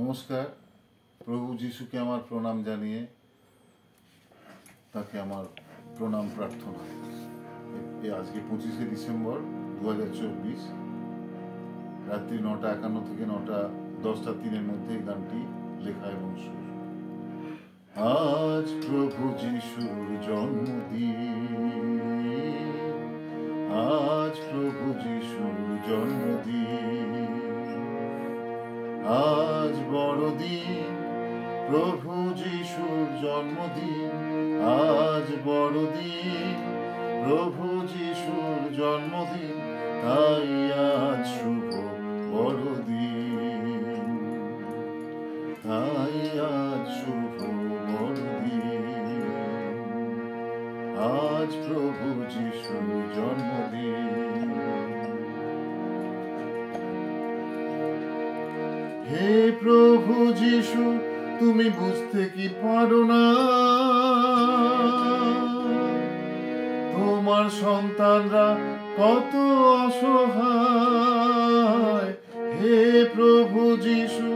নমস্কার। প্রভু যিশুকে আমার প্রণাম জানিয়ে তাকে আমার প্রণাম প্রার্থনা। আজকে 25শে ডিসেম্বর 2024, রাত্রি 9:51 থেকে 10:03 মধ্যে এই গানটি লেখা এবং সুর। আজ প্রভু যিশুর জন্মদিন, আজ প্রভু যিশুর জন্মদিন, আজ বড়দিন, প্রভু যিশুর জন্মদিন, আজ বড়দিন, প্রভু যিশুর জন্মদিন, তাই আজ শুভ বড়দিন, তাই আজ শুভ বড়দিন, আজ প্রভু যিশুর জন্মদিন। হে প্রভু যিশু, তুমি বুঝতে কি পারো না তোমার সন্তানরা কত অসহায়। হে প্রভু যিশু,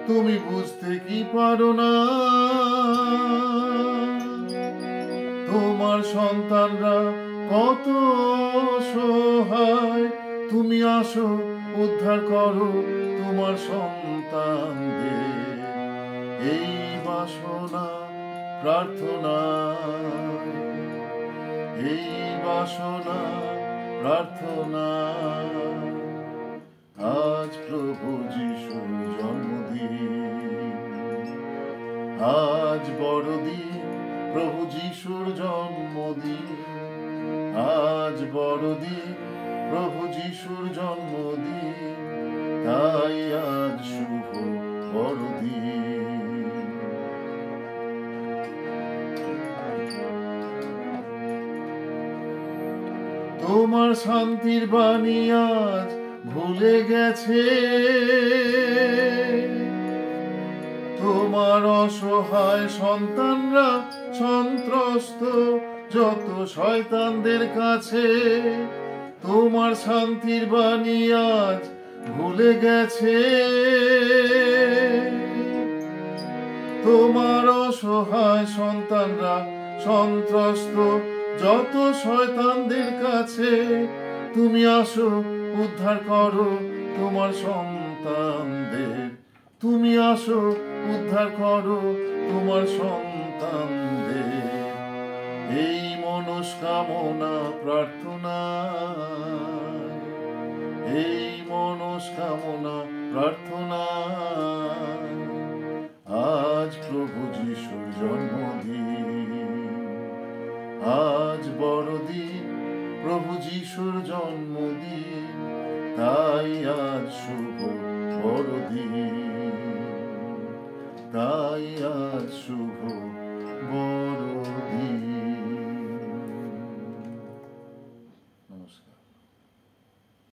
তুমি বুঝতে কি পারো না তোমার সন্তানরা কত অসহায়। তুমি আসো, উদ্ধার করো তোমার সন্তানদের, এই বাসনা প্রার্থনা, এই বাসনা প্রার্থনা। আজ প্রভু যিশুর জন্মদিন, আজ বড়দিন, প্রভু যিশুর জন্মদিন, আজ বড়দিন, প্রভু যিশুর জন্মদিন, তাই আজ শুভ বড়দিন। তোমার শান্তির বাণী আজ ভুলে গেছে, তোমার অসহায় সন্তানরা সন্ত্রস্ত যত শয়তানদের কাছে। তোমার শান্তির বাণী আজ ভুলে গেছে, তোমার অসহায় সন্তানরা সন্ত্রস্ত যত শয়তানদের কাছে। তুমি আসো, উদ্ধার করো তোমার সন্তানদের, তুমি আসো, উদ্ধার করো তোমার সন্তানদের, এই মনস্কামনা প্রার্থনা, এই মনস্কামনা প্রার্থনা। আজ প্রভু যিশুর জন্মদিন, আজ বড়দিন, প্রভু যিশুর জন্মদিন, তাই আজ শুভ বড়দিন, তাই আজ শুভ